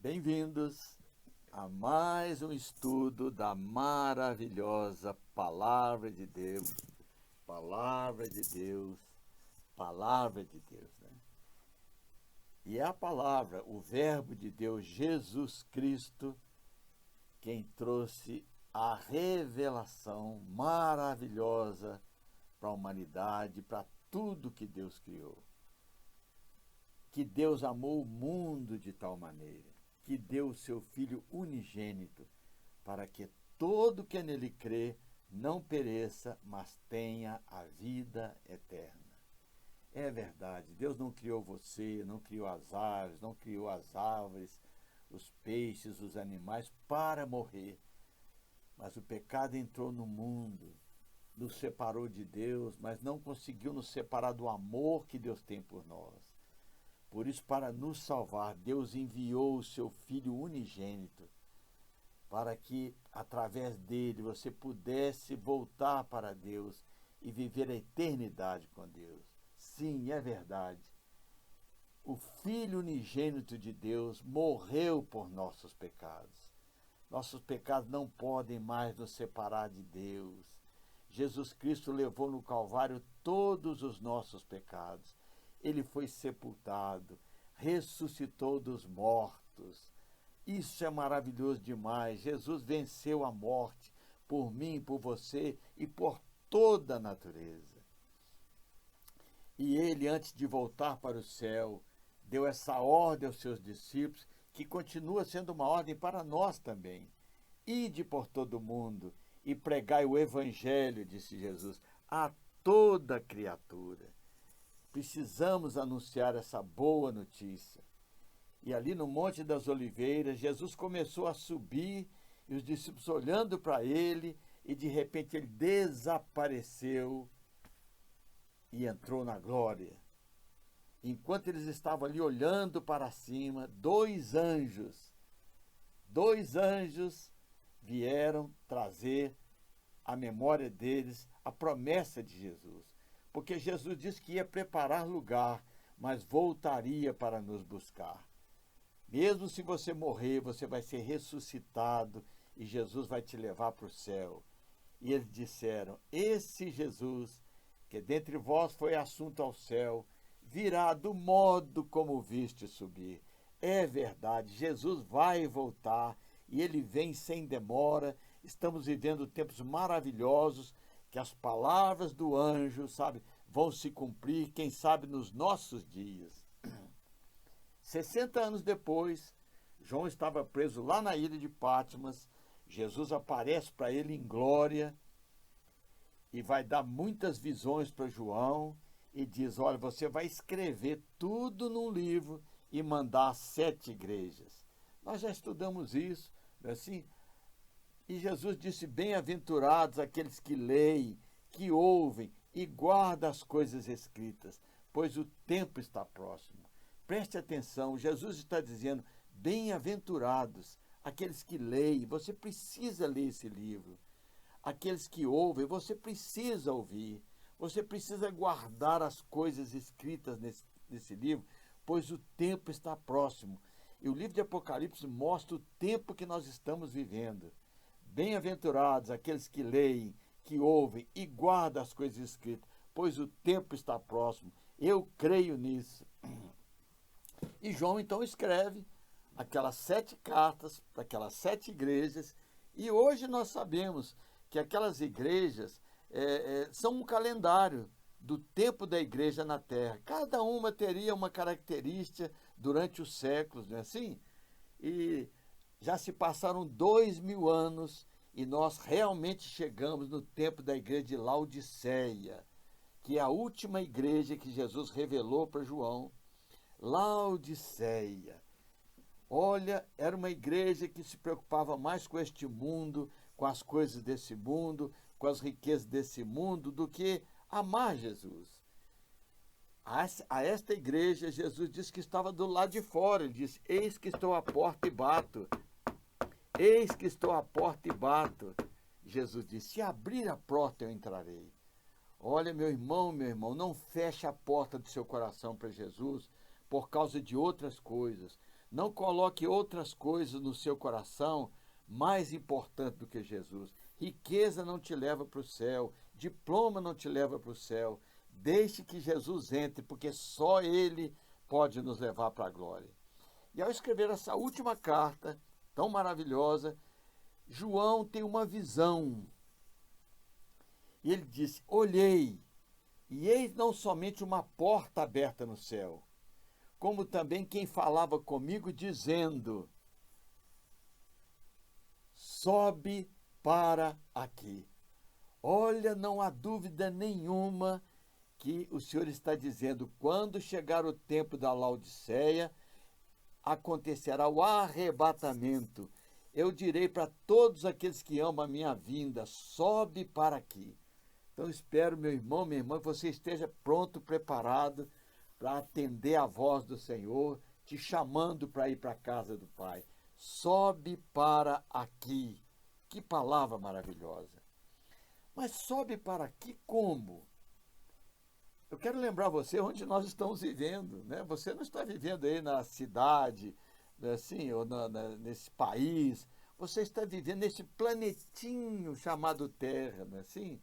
Bem-vindos a mais um estudo da maravilhosa Palavra de Deus. Palavra de Deus, Palavra de Deus, né? E é a palavra, o Verbo de Deus, Jesus Cristo, quem trouxe a revelação maravilhosa para a humanidade, para tudo que Deus criou. Que Deus amou o mundo de tal maneira, que deu o seu Filho unigênito, para que todo que nele crê não pereça, mas tenha a vida eterna. É verdade, Deus não criou você, não criou as aves, não criou as árvores, os peixes, os animais para morrer. Mas o pecado entrou no mundo, nos separou de Deus, mas não conseguiu nos separar do amor que Deus tem por nós. Por isso, para nos salvar, Deus enviou o seu Filho unigênito, para que, através dele, você pudesse voltar para Deus e viver a eternidade com Deus. Sim, é verdade. O Filho unigênito de Deus morreu por nossos pecados. Nossos pecados não podem mais nos separar de Deus. Jesus Cristo levou no Calvário todos os nossos pecados. Ele foi sepultado, ressuscitou dos mortos. Isso é maravilhoso demais. Jesus venceu a morte por mim, por você e por toda a natureza. E ele, antes de voltar para o céu, deu essa ordem aos seus discípulos, que continua sendo uma ordem para nós também. Ide por todo o mundo e pregai o evangelho, disse Jesus, a toda criatura. Precisamos anunciar essa boa notícia. E ali no Monte das Oliveiras, Jesus começou a subir e os discípulos olhando para ele e de repente ele desapareceu e entrou na glória. Enquanto eles estavam ali olhando para cima, dois anjos vieram trazer à memória deles a promessa de Jesus. Porque Jesus disse que ia preparar lugar, mas voltaria para nos buscar. Mesmo se você morrer, você vai ser ressuscitado e Jesus vai te levar para o céu. E eles disseram, esse Jesus, que dentre vós foi assunto ao céu, virá do modo como viste subir. É verdade, Jesus vai voltar e ele vem sem demora. Estamos vivendo tempos maravilhosos, que as palavras do anjo, vão se cumprir, quem sabe, nos nossos dias. 60 anos depois, João estava preso lá na ilha de Patmos. Jesus aparece para ele em glória e vai dar muitas visões para João e diz, olha, você vai escrever tudo num livro e mandar 7 igrejas. Nós já estudamos isso, não é assim? E Jesus disse, bem-aventurados aqueles que leem, que ouvem e guardam as coisas escritas, pois o tempo está próximo. Preste atenção, Jesus está dizendo, bem-aventurados aqueles que leem, você precisa ler esse livro. Aqueles que ouvem, você precisa ouvir. Você precisa guardar as coisas escritas nesse livro, pois o tempo está próximo. E o livro de Apocalipse mostra o tempo que nós estamos vivendo. Bem-aventurados aqueles que leem, que ouvem e guardam as coisas escritas, pois o tempo está próximo. Eu creio nisso. E João então escreve aquelas 7 cartas para aquelas 7 igrejas, e hoje nós sabemos que aquelas igrejas são um calendário do tempo da igreja na Terra. Cada uma teria uma característica durante os séculos, não é assim? E já se passaram 2000 anos e nós realmente chegamos no tempo da igreja de Laodiceia, que é a última igreja que Jesus revelou para João. Laodiceia. Olha, era uma igreja que se preocupava mais com este mundo, com as coisas desse mundo, com as riquezas desse mundo, do que amar Jesus. A esta igreja, Jesus disse que estava do lado de fora. Ele disse, eis que estou à porta e bato. Eis que estou à porta e bato. Jesus disse, se abrir a porta eu entrarei. Olha, meu irmão, não feche a porta do seu coração para Jesus por causa de outras coisas. Não coloque outras coisas no seu coração mais importante do que Jesus. Riqueza não te leva para o céu, diploma não te leva para o céu. Deixe que Jesus entre, porque só Ele pode nos levar para a glória. E ao escrever essa última carta, tão maravilhosa, João tem uma visão. E ele disse: olhei, e eis não somente uma porta aberta no céu, como também quem falava comigo, dizendo: sobe para aqui. Olha, não há dúvida nenhuma que o Senhor está dizendo: quando chegar o tempo da Laodiceia, acontecerá o arrebatamento. Eu direi para todos aqueles que amam a minha vinda: sobe para aqui. Então, espero, meu irmão, minha irmã, que você esteja pronto, preparado para atender a voz do Senhor, te chamando para ir para a casa do Pai. Sobe para aqui. Que palavra maravilhosa. Mas sobe para aqui como? Eu quero lembrar você onde nós estamos vivendo, né? Você não está vivendo aí na cidade, assim, ou nesse país. Você está vivendo nesse planetinho chamado Terra, não é assim?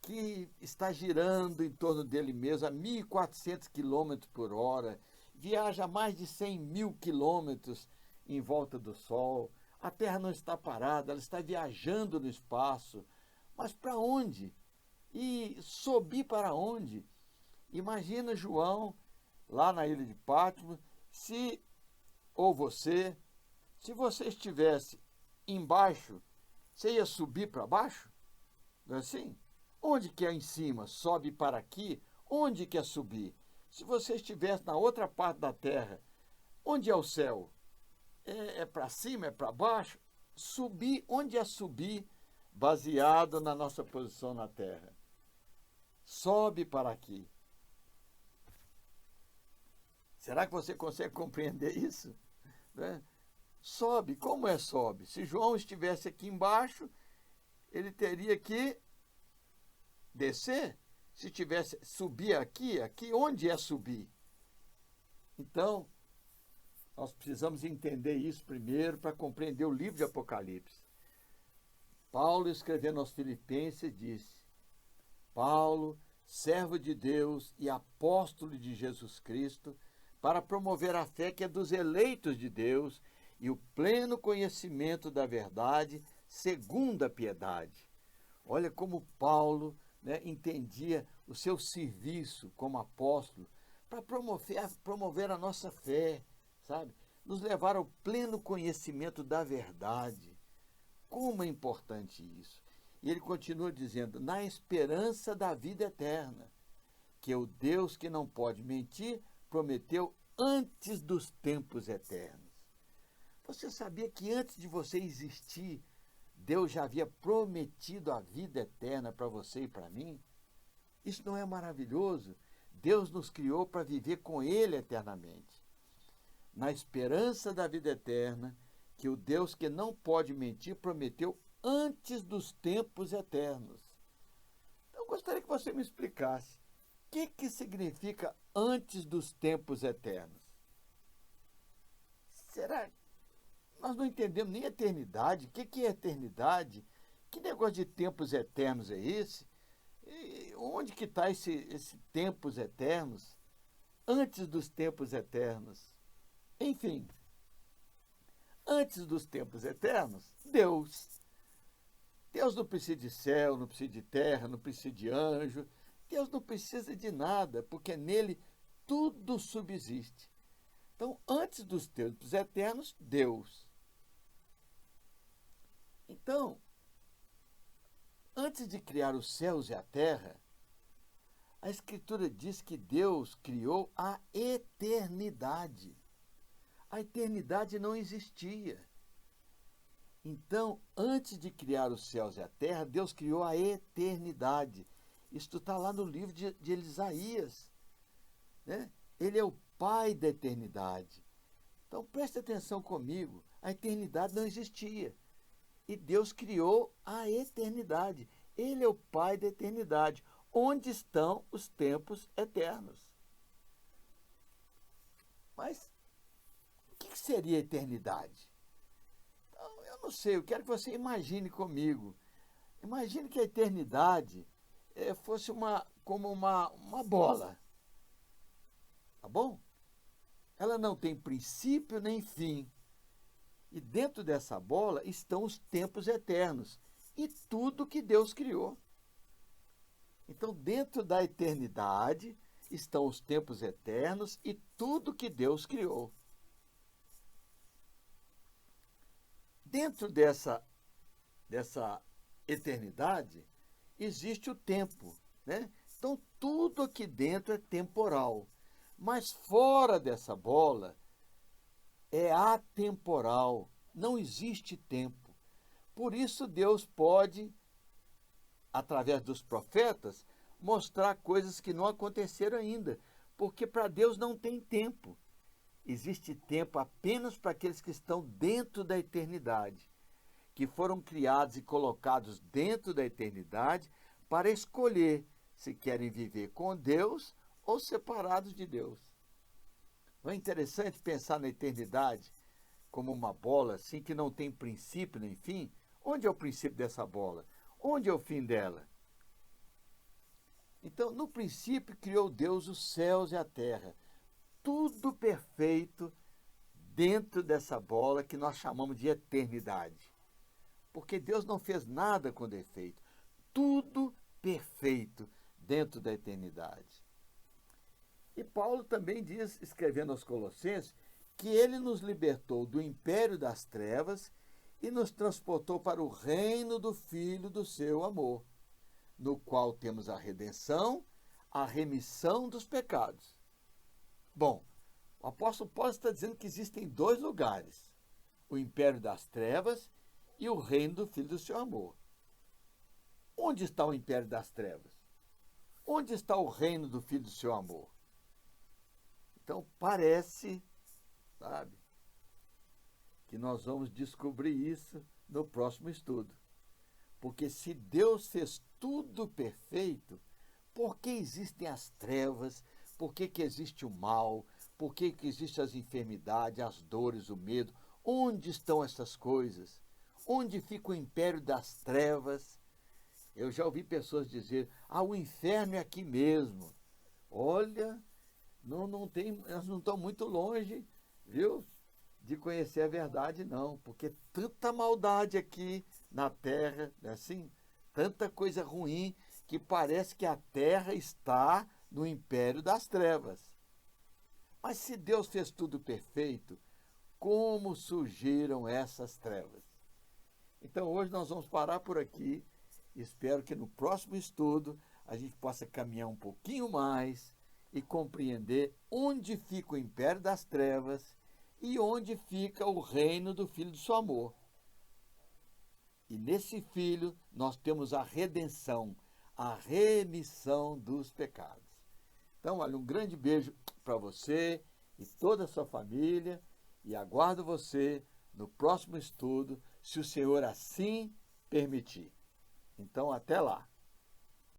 Que está girando em torno dele mesmo a 1.400 quilômetros por hora, viaja a mais de 100 mil quilômetros em volta do Sol. A Terra não está parada, ela está viajando no espaço. Mas para onde? E subir para onde? Imagina João, lá na ilha de Patmos, ou você, se você estivesse embaixo, você ia subir para baixo? Não é assim? Onde que é em cima? Sobe para aqui? Onde que é subir? Se você estivesse na outra parte da terra, onde é o céu? É para cima? É para baixo? Subir, onde é subir? Baseado na nossa posição na terra. Sobe para aqui. Será que você consegue compreender isso? Né? Sobe, como é sobe? Se João estivesse aqui embaixo, ele teria que descer. Se tivesse subir aqui, onde é subir? Então, nós precisamos entender isso primeiro para compreender o livro de Apocalipse. Paulo, escrevendo aos Filipenses, disse: Paulo, servo de Deus e apóstolo de Jesus Cristo, para promover a fé que é dos eleitos de Deus e o pleno conhecimento da verdade, segundo a piedade. Olha como Paulo, né, entendia o seu serviço como apóstolo para promover a nossa fé, sabe? Nos levar ao pleno conhecimento da verdade. Como é importante isso. E ele continua dizendo: na esperança da vida eterna, que o Deus que não pode mentir prometeu antes dos tempos eternos. Você sabia que antes de você existir, Deus já havia prometido a vida eterna para você e para mim? Isso não é maravilhoso? Deus nos criou para viver com Ele eternamente. Na esperança da vida eterna, que o Deus que não pode mentir prometeu antes dos tempos eternos. Então, eu gostaria que você me explicasse o que significa antes dos tempos eternos. Será que nós não entendemos nem eternidade? O que é eternidade? Que negócio de tempos eternos é esse? E onde que está esse tempos eternos? Antes dos tempos eternos. Enfim, antes dos tempos eternos, Deus. Deus não precisa de céu, não precisa de terra, não precisa de anjo. Deus não precisa de nada, porque nele tudo subsiste. Então, antes dos tempos eternos, Deus. Então, antes de criar os céus e a terra, a Escritura diz que Deus criou a eternidade. A eternidade não existia. Então, antes de criar os céus e a terra, Deus criou a eternidade. Isto está lá no livro de Isaías. Né? Ele é o Pai da eternidade. Então, preste atenção comigo. A eternidade não existia. E Deus criou a eternidade. Ele é o Pai da eternidade. Onde estão os tempos eternos? Mas o que seria a eternidade? Então, eu não sei, eu quero que você imagine comigo. Imagine que a eternidade fosse como uma bola, tá bom? Ela não tem princípio nem fim. E dentro dessa bola estão os tempos eternos e tudo que Deus criou. Então, dentro da eternidade estão os tempos eternos e tudo que Deus criou. Dentro dessa eternidade existe o tempo, né? Então, tudo aqui dentro é temporal. Mas fora dessa bola é atemporal, não existe tempo. Por isso Deus pode, através dos profetas, mostrar coisas que não aconteceram ainda, porque para Deus não tem tempo. Existe tempo apenas para aqueles que estão dentro da eternidade, que foram criados e colocados dentro da eternidade para escolher se querem viver com Deus ou separados de Deus. Não é interessante pensar na eternidade como uma bola assim que não tem princípio nem fim? Onde é o princípio dessa bola? Onde é o fim dela? Então, no princípio criou Deus os céus e a terra. Tudo perfeito dentro dessa bola que nós chamamos de eternidade. Porque Deus não fez nada com defeito. Tudo perfeito dentro da eternidade. E Paulo também diz, escrevendo aos Colossenses, que ele nos libertou do império das trevas e nos transportou para o reino do Filho do seu amor, no qual temos a redenção, a remissão dos pecados. Bom, o apóstolo Paulo está dizendo que existem dois lugares, o império das trevas e o reino do Filho do seu amor. Onde está o império das trevas? Onde está o reino do Filho do seu amor? Então, parece, sabe, que nós vamos descobrir isso no próximo estudo. Porque se Deus fez tudo perfeito, por que existem as trevas? Por que existe o mal? Por que existem as enfermidades, as dores, o medo? Onde estão essas coisas? Onde fica o império das trevas? Eu já ouvi pessoas dizer, o inferno é aqui mesmo. Olha, elas não estão muito longe, viu, de conhecer a verdade, não. Porque tanta maldade aqui na terra, assim, tanta coisa ruim, que parece que a terra está no império das trevas. Mas se Deus fez tudo perfeito, como surgiram essas trevas? Então hoje nós vamos parar por aqui. Espero que no próximo estudo a gente possa caminhar um pouquinho mais e compreender onde fica o império das trevas e onde fica o reino do Filho do seu amor. E nesse Filho nós temos a redenção, a remissão dos pecados. Então, olha, um grande beijo para você e toda a sua família e aguardo você no próximo estudo, se o Senhor assim permitir. Então, até lá.